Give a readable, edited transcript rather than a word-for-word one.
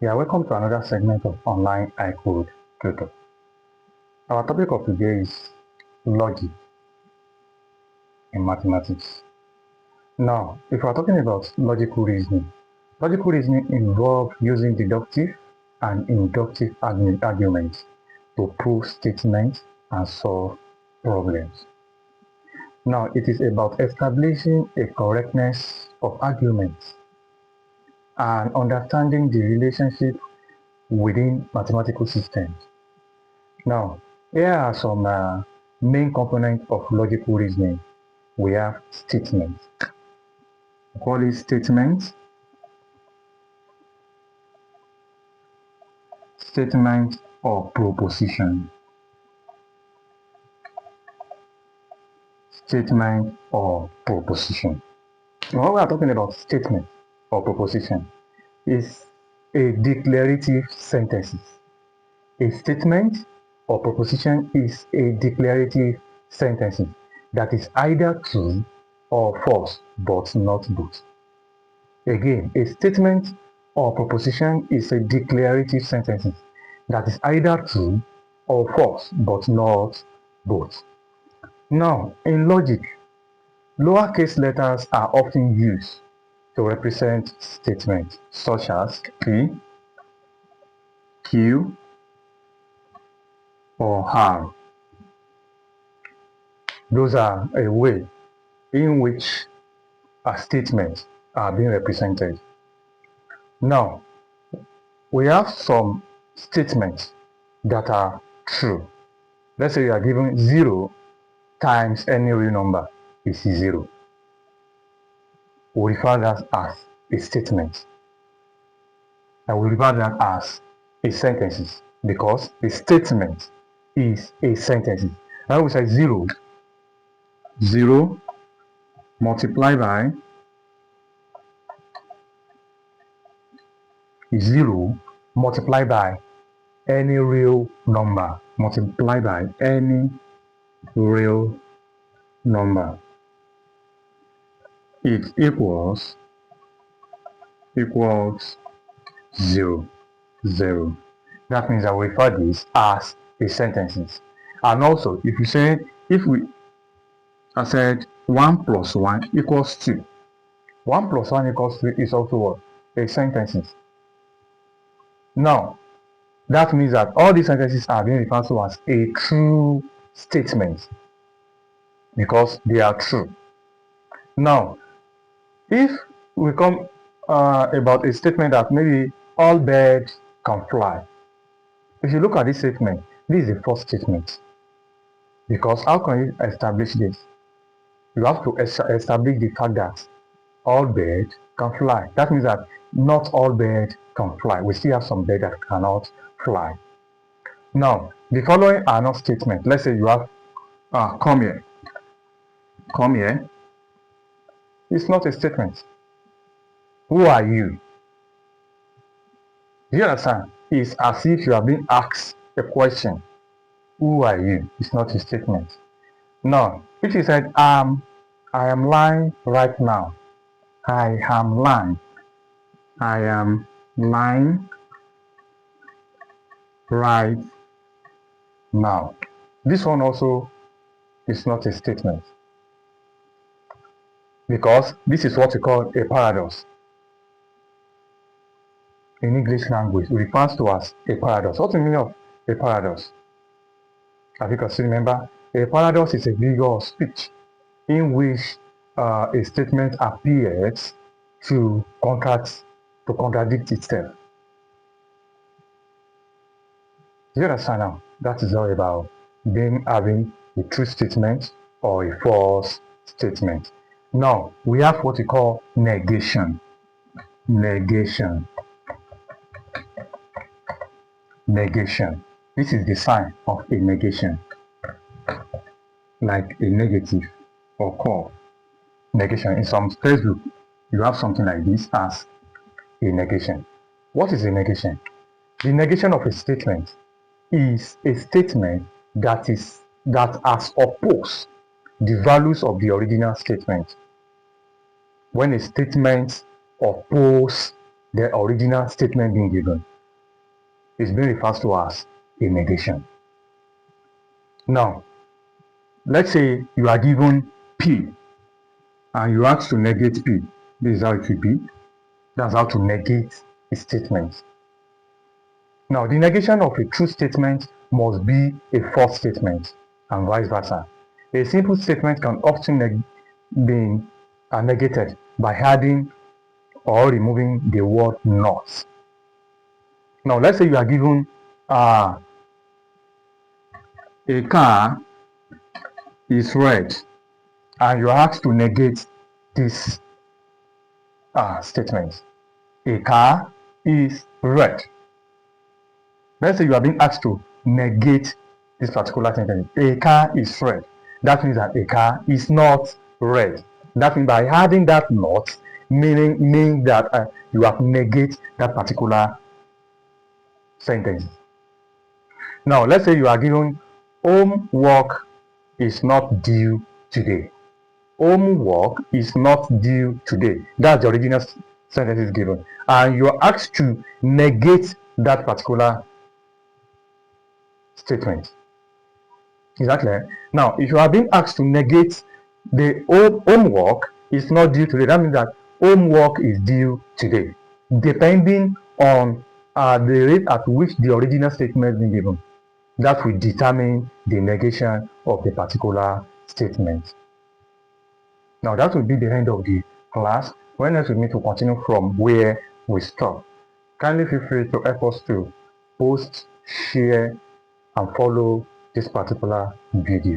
Yeah, welcome to another segment of Online I Code Tutor. Our topic of today is logic in mathematics. Now, if we are talking about logical reasoning involves using deductive and inductive arguments to prove statements and solve problems. Now, it is about establishing a correctness of arguments and understanding the relationship within mathematical systems. Now, here are some main components of logical reasoning. We have statements. We call it statements, statement or proposition. Statement or proposition. When we are talking about statement or proposition, is a declarative sentences. A statement or proposition is a declarative sentence that is either true or false, but not both. Again, a statement or proposition is a declarative sentence that is either true or false, but not both. Now, in logic, lowercase letters are often used to represent statements such as P, Q, or R. Those are a way in which a statement are being represented. Now, we have some statements that are true. Let's say you are given 0 times any real number is 0. We refer that as a statement. And we refer that as a sentence because a statement is a sentence. Now we say 0 multiplied by 0 multiplied by any real number multiplied by any real number, it equals 0. That means I will refer this as a sentence. And also, if you say, I said 1 plus 1 equals 2. 1 plus 1 equals 3 is also what? A sentence. Now, that means that all these sentences are being referred to as a true statement because they are true. Now, if we come about a statement that maybe all birds can fly, if you look at this statement, this is the first statement. Because how can you establish this? You have to establish the fact that all birds can fly. That means that not all birds can fly. We still have some birds that cannot fly. Now, the following are not statements. Let's say you have, come here. Come here. It's not a statement. Who are you? Do you understand? It's as if you are being asked a question. Who are you? It's not a statement. Now, if you said, I am lying right now. I am lying. I am lying right now. This one also is not a statement because this is what we call a paradox. In English language, it refers to as a paradox. What's the meaning of a paradox? As you can see, remember, a paradox is a figure of speech in which a statement appears to contradict itself. Do you understand now? That is all about having a true statement or a false statement. Now, we have what we call negation. Negation. Negation. This is the sign of a negation, like a negative or call. Negation. In some textbook, you have something like this as a negation. What is a negation? The negation of a statement is a statement that has opposed the values of the original statement. When a statement opposes the original statement being given is being referred to as a negation. Now, let's say you are given P and you ask to negate P. This is how it will be. That's how to negate a statement. Now, the negation of a true statement must be a false statement and vice versa. A simple statement can often be negated by adding or removing the word not. Now, let's say you are given a car is red and you are asked to negate this statement. A car is red. Let's say you are being asked to negate this particular sentence. A car is red. That means that a car is not red. That means by adding that not, meaning that you have negate that particular sentence. Now, let's say you are given homework is not due today. Homework is not due today. That's the original sentence is given. And you are asked to negate that particular statement. Is that clear? Now, if you are being asked to negate the homework is not due today, that means that homework is due today, depending on the rate at which the original statement is being given. That will determine the negation of the particular statement. Now, that will be the end of the class. When else we need to continue from where we stop. Kindly feel free to help us to post, share, and follow this particular video.